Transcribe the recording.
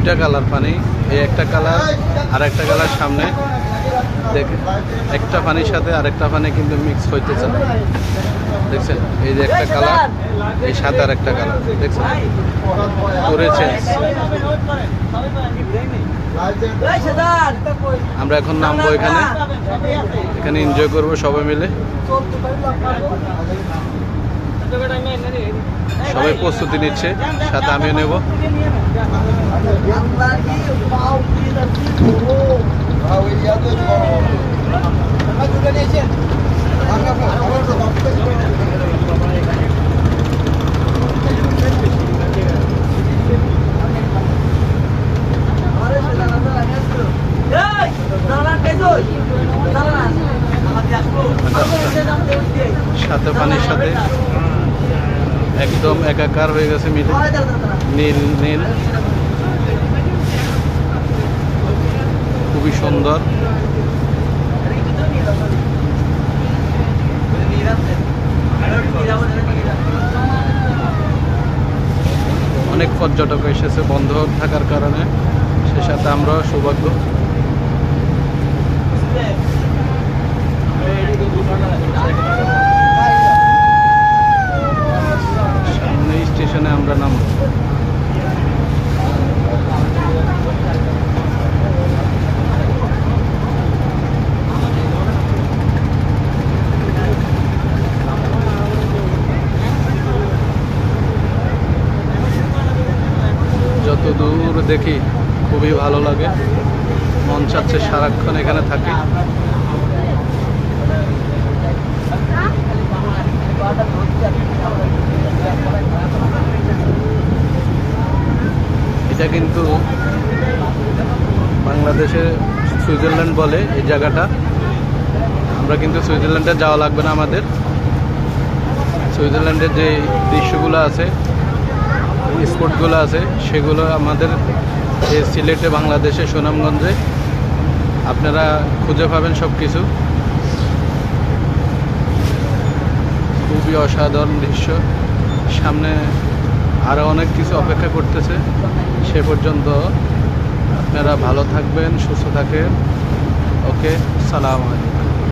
দুইটা কালার পানি, এই একটা কালার আর একটা কালার সামনে দেখে, একটা পানির সাথে আরেকটা পানি কিন্তু মিক্স হইতেছে না, দেখছেন? এই যে একটা কালার, এই সাথে আর একটা কালার, দেখছেন? করেছে। আমরা এখন নামবো এখানে, এখানে এনজয় করবো সবাই মিলে। সবাই প্রস্তুতি নিচ্ছে, সাথে আমিও নেব। সাথে পানির সাথে একদম একাকার হয়ে গেছে, মিলে নীল নীল, খুবই সুন্দর। অনেক পর্যটক এসেছে বন্ধ থাকার কারণে, সে সাথে আমরা সৌভাগ্য। সামনে স্টেশনে আমরা নামব। যত দূর দেখি খুবই ভালো লাগে, মন চাচ্ছে সারাক্ষণ এখানে থাকি। এটা কিন্তু বাংলাদেশে সুইজারল্যান্ড বলে এই জায়গাটা। আমরা কিন্তু সুইজারল্যান্ডে যাওয়া লাগবে না আমাদের। সুইজারল্যান্ডের যে দৃশ্যগুলো আছে, স্পটগুলো আছে, সেগুলো আমাদের এই সিলেটে, বাংলাদেশে সুনামগঞ্জে আপনারা খুঁজে পাবেন সব কিছু। খুবই অসাধারণ দৃশ্য, সামনে আরও অনেক কিছু অপেক্ষা করতেছে। সে পর্যন্ত আপনারা ভালো থাকবেন, সুস্থ থাকেন। ওকে, সালাম আলাইকুম।